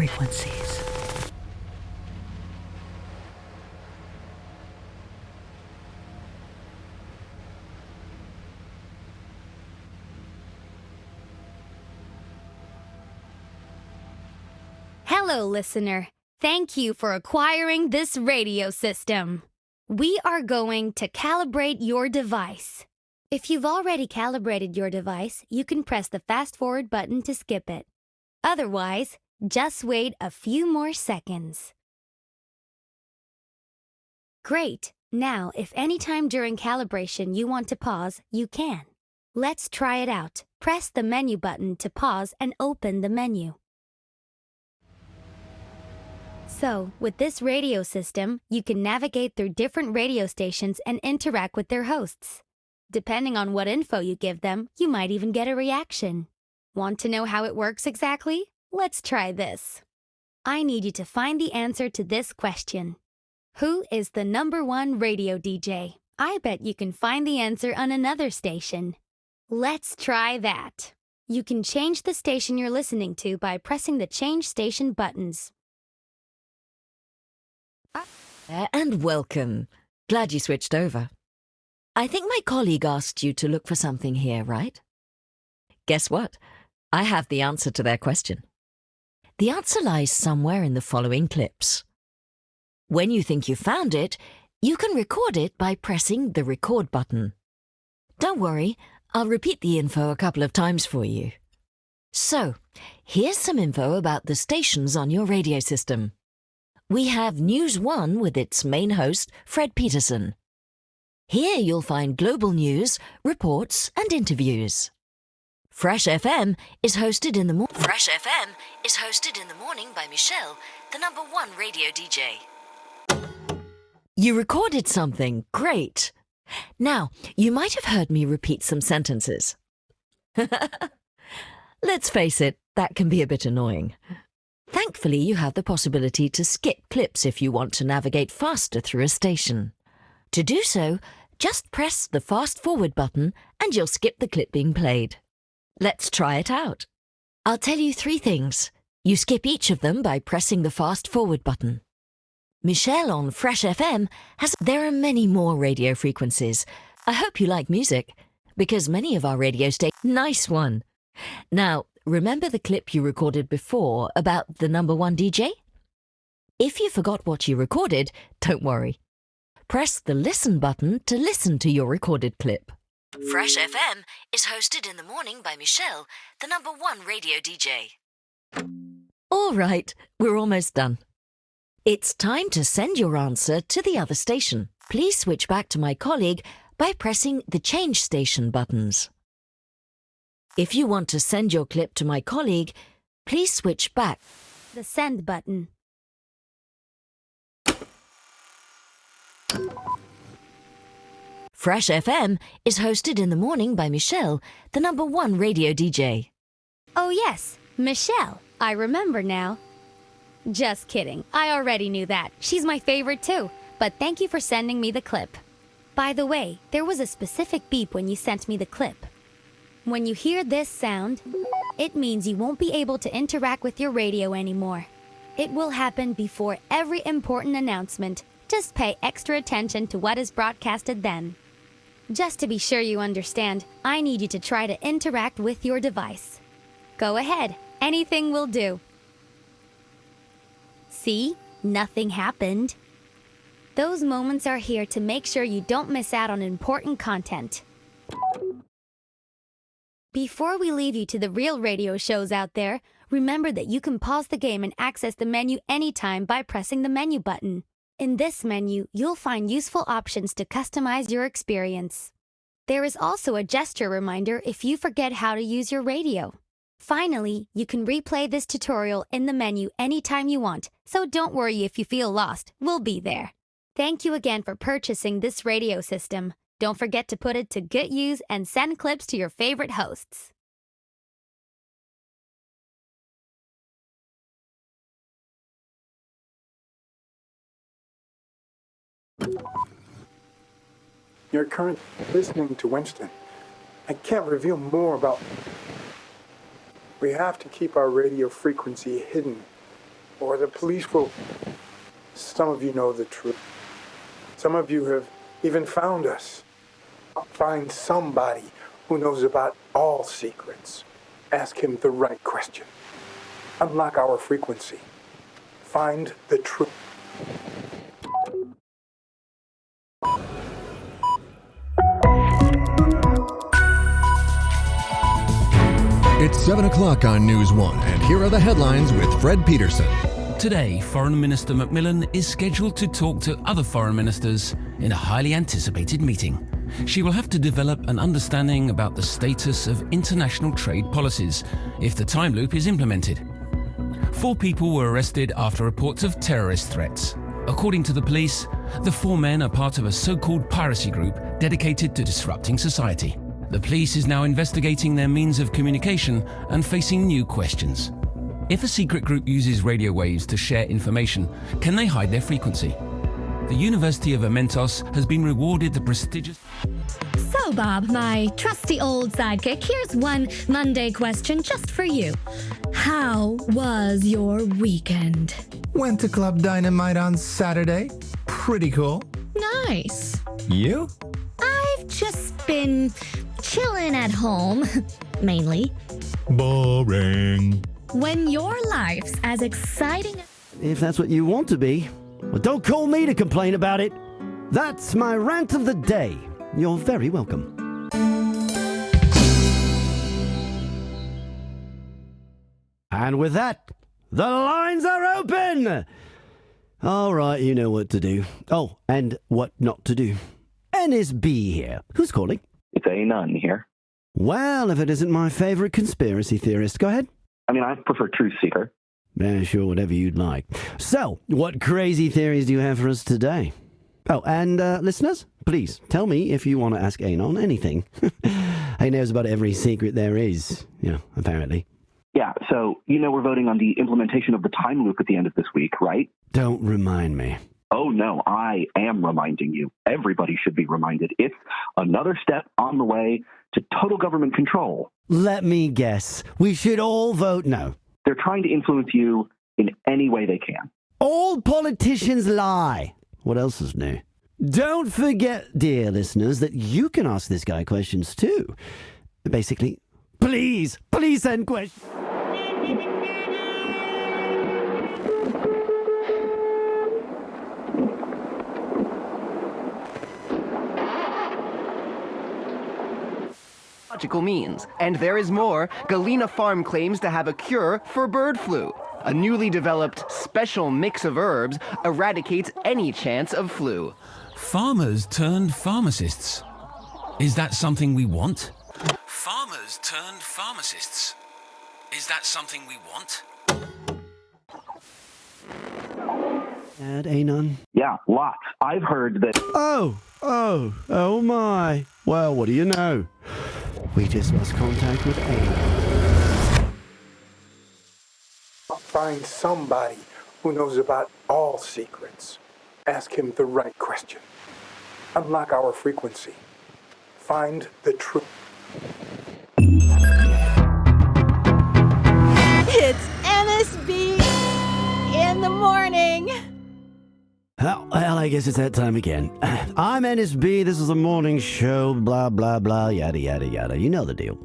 frequencies. Hello, listener. Thank you for acquiring this radio system. We are going to calibrate your device. If you've already calibrated your device, you can press the fast-forward button to skip it. Otherwise, just wait a few more seconds. Great. Now, if any time during calibration you want to pause, you can. Let's try it out. Press the menu button to pause and open the menu. So, with this radio system, you can navigate through different radio stations and interact with their hosts. Depending on what info you give them, you might even get a reaction. Want to know how it works exactly? Let's try this. I need you to find the answer to this question. Who is the #1 radio DJ? I bet you can find the answer on another station. Let's try that. You can change the station you're listening to by pressing the Change Station buttons. And welcome. Glad you switched over. I think my colleague asked you to look for something here, right? Guess what? I have the answer to their question. The answer lies somewhere in the following clips. When you think you found it, you can record it by pressing the record button. Don't worry, I'll repeat the info a couple of times for you. So, here's some info about the stations on your radio system. We have News 1 with its main host, Fred Peterson. Here you'll find global news, reports, and interviews. Fresh FM is hosted in the morning by Michelle, the #1 radio DJ. You recorded something. Great. Now, you might have heard me repeat some sentences. Let's face it, that can be a bit annoying. Thankfully, you have the possibility to skip clips if you want to navigate faster through a station. To do so, just press the fast-forward button and you'll skip the clip being played. Let's try it out. I'll tell you 3 things. You skip each of them by pressing the fast-forward button. Michelle on Fresh FM There are many more radio frequencies. I hope you like music, because many of our radio stations... Nice one. Now, remember the clip you recorded before about the #1 DJ? If you forgot what you recorded, don't worry. Press the listen button to listen to your recorded clip. Fresh FM is hosted in the morning by Michelle, the #1 radio DJ. All right, we're almost done. It's time to send your answer to the other station. Please switch back to my colleague by pressing the Change Station buttons. If you want to send your clip to my colleague, please switch back. The Send button. Fresh FM is hosted in the morning by Michelle, the #1 radio DJ. Oh yes, Michelle. I remember now. Just kidding. I already knew that. She's my favorite too. But thank you for sending me the clip. By the way, there was a specific beep when you sent me the clip. When you hear this sound, it means you won't be able to interact with your radio anymore. It will happen before every important announcement. Just pay extra attention to what is broadcasted then. Just to be sure you understand, I need you to try to interact with your device. Go ahead, anything will do. See? Nothing happened. Those moments are here to make sure you don't miss out on important content. Before we leave you to the real radio shows out there, remember that you can pause the game and access the menu anytime by pressing the menu button. In this menu, you'll find useful options to customize your experience. There is also a gesture reminder if you forget how to use your radio. Finally, you can replay this tutorial in the menu anytime you want, so don't worry if you feel lost, we'll be there. Thank you again for purchasing this radio system. Don't forget to put it to good use and send clips to your favorite hosts. You're currently listening to Winston. I can't reveal more about... We have to keep our radio frequency hidden or the police will. Some of you know the truth. Some of you have even found us. Find somebody who knows about all secrets. Ask him the right question. Unlock our frequency. Find the truth. It's 7 o'clock on News 1, and here are the headlines with Fred Peterson. Today, Foreign Minister Macmillan is scheduled to talk to other foreign ministers in a highly anticipated meeting. She will have to develop an understanding about the status of international trade policies if the time loop is implemented. 4 people were arrested after reports of terrorist threats. According to the police, the 4 men are part of a so-called piracy group dedicated to disrupting society. The police is now investigating their means of communication and facing new questions. If a secret group uses radio waves to share information, can they hide their frequency? The University of Amentos has been rewarded the prestigious... So, Bob, my trusty old sidekick, here's one Monday question just for you. How was your weekend? Went to Club Dynamite on Saturday. Pretty cool. Nice. You? I've just been chilling at home, mainly. Boring. When your life's as exciting as... If that's what you want to be, well, don't call me to complain about it. That's my rant of the day. You're very welcome. And with that, the lines are open! All right, you know what to do. Oh, and what not to do. NSB here. Who's calling? It's Anon here. Well, if it isn't my favorite conspiracy theorist, go ahead. I mean, I prefer Truth Seeker. Yeah, sure, whatever you'd like. So, what crazy theories do you have for us today? Oh, and listeners, please tell me if you want to ask Anon anything. He knows about every secret there is, apparently. Yeah, so, we're voting on the implementation of the time loop at the end of this week, right? Don't remind me. Oh, no, I am reminding you. Everybody should be reminded. It's another step on the way to total government control. Let me guess. We should all vote no. They're trying to influence you in any way they can. All politicians lie. What else is new? Don't forget, dear listeners, that you can ask this guy questions too. Basically, please send questions. Means. And there is more. Galena Farm claims to have a cure for bird flu. A newly developed special mix of herbs eradicates any chance of flu. Farmers turned pharmacists. Is that something we want? Farmers turned pharmacists. Is that something we want? Add Anon? Yeah, lots. I've heard that... Oh my. Well, what do you know? We just lost contact with Anon. Find somebody who knows about all secrets. Ask him the right question. Unlock our frequency. Find the truth. It's NSB in the morning. Well, I guess it's that time again. I'm NSB, this is a morning show, blah, blah, blah, yada, yada, yada. You know the deal.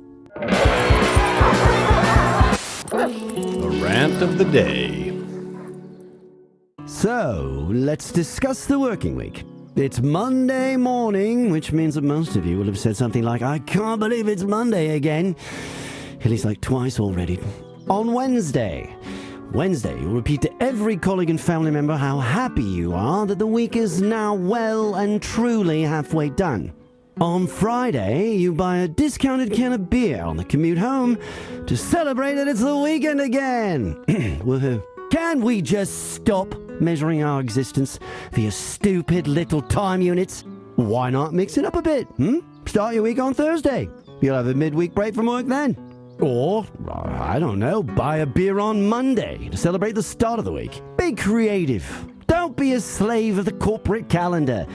The rant of the day. So, let's discuss the working week. It's Monday morning, which means that most of you will have said something like, I can't believe it's Monday again. At least like twice already. On Wednesday, you'll repeat to every colleague and family member how happy you are that the week is now well and truly halfway done. On Friday, you buy a discounted can of beer on the commute home to celebrate that it's the weekend again. Woohoo. Can we just stop measuring our existence via stupid little time units? Why not mix it up a bit? Start your week on Thursday. You'll have a midweek break from work then. Or, I don't know, buy a beer on Monday to celebrate the start of the week. Be creative. Don't be a slave of the corporate calendar.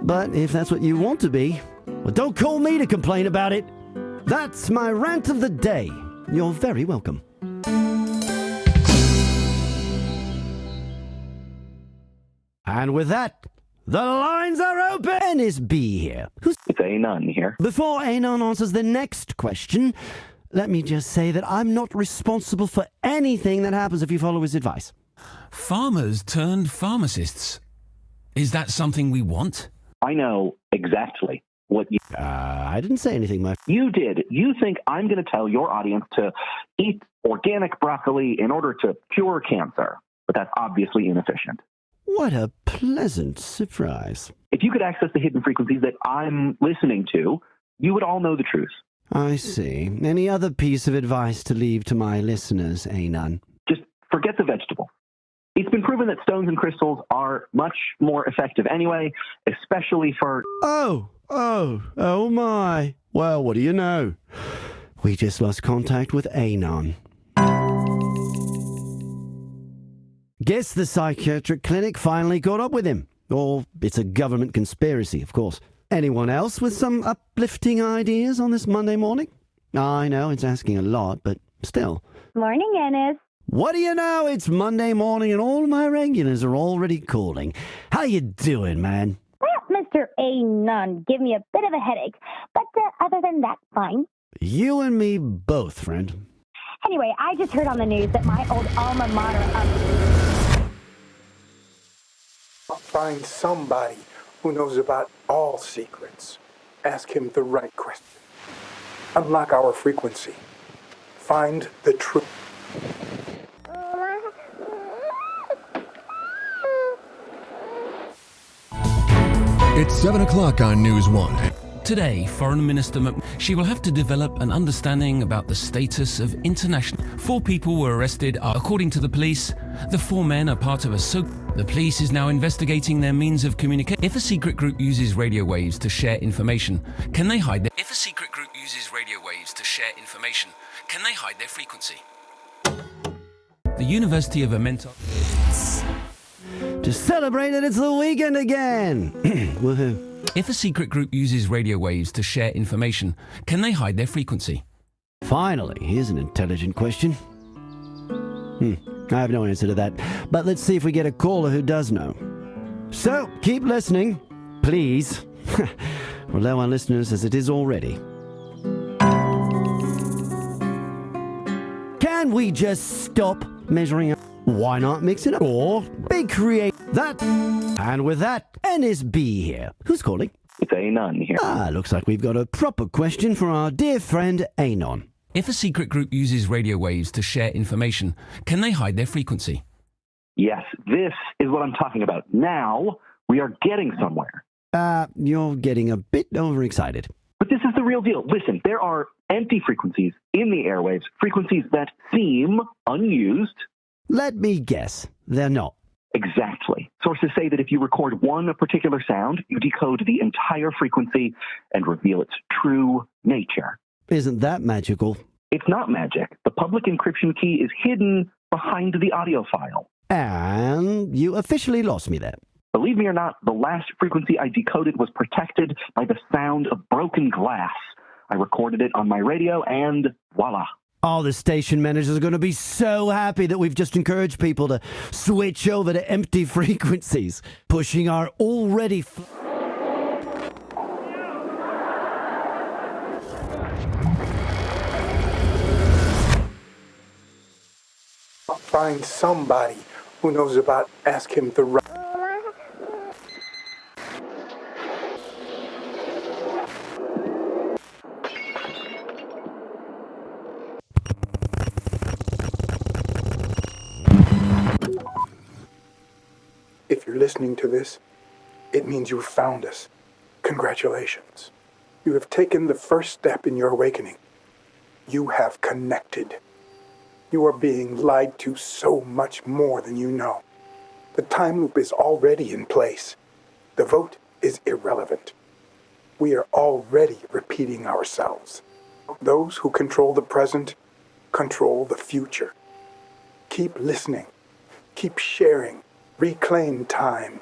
But if that's what you want to be, well, don't call me to complain about it. That's my rant of the day. You're very welcome. And with that, the lines are open. NSB here. It's Anon here. Before Anon answers the next question, let me just say that I'm not responsible for anything that happens if you follow his advice. Farmers turned pharmacists. Is that something we want? I know exactly what you... I didn't say anything, my... You did. You think I'm going to tell your audience to eat organic broccoli in order to cure cancer. But that's obviously inefficient. What a pleasant surprise. If you could access the hidden frequencies that I'm listening to, you would all know the truth. I see. Any other piece of advice to leave to my listeners, Anon? Just forget the vegetable. It's been proven that stones and crystals are much more effective anyway, especially for... Oh my. Well, what do you know? We just lost contact with Anon. Guess the psychiatric clinic finally caught up with him. Or it's a government conspiracy, of course. Anyone else with some uplifting ideas on this Monday morning? I know it's asking a lot, but still. Morning, Ennis. What do you know? It's Monday morning and all my regulars are already calling. How you doing, man? Well, Mr. Anon, give me a bit of a headache, but other than that, fine. You and me both, friend. Anyway, I just heard on the news that my old alma mater... Find somebody who knows about all secrets. Ask him the right question. Unlock our frequency. Find the truth. It's 7 o'clock on News 1. Today, Foreign Minister she will have to develop an understanding about the status of international... 4 people were arrested. According to the police, the 4 men are part of a The police is now investigating their means of communication. If a secret group uses radio waves to share information, can they hide their... If a secret group uses radio waves to share information, can they hide their frequency? The University of Amento... To celebrate it, it's the weekend again! Woohoo. If a secret group uses radio waves to share information, can they hide their frequency? Finally, here's an intelligent question. I have no answer to that, but let's see if we get a caller who does know. So, keep listening, please. We're low on listeners as it is already. Can we just stop measuring up? Why not mix it up? Or be creative? That. And with that, NSB here. Who's calling? It's Anon here. Looks like we've got a proper question for our dear friend Anon. If a secret group uses radio waves to share information, can they hide their frequency? Yes, this is what I'm talking about. Now, we are getting somewhere. You're getting a bit overexcited. But this is the real deal. Listen, there are empty frequencies in the airwaves, frequencies that seem unused. Let me guess. They're not. Exactly. Sources say that if you record one particular sound, you decode the entire frequency and reveal its true nature. Isn't that magical? It's not magic. The public encryption key is hidden behind the audio file. And you officially lost me there. Believe me or not, the last frequency I decoded was protected by the sound of broken glass. I recorded it on my radio and voila. Oh, the station managers are going to be so happy that we've just encouraged people to switch over to empty frequencies, pushing our already... Find somebody who knows about... Ask him the right... If you're listening to this, it means you've found us. Congratulations. You have taken the first step in your awakening. You have connected. You are being lied to so much more than you know. The time loop is already in place. The vote is irrelevant. We are already repeating ourselves. Those who control the present control the future. Keep listening. Keep sharing. Reclaim time.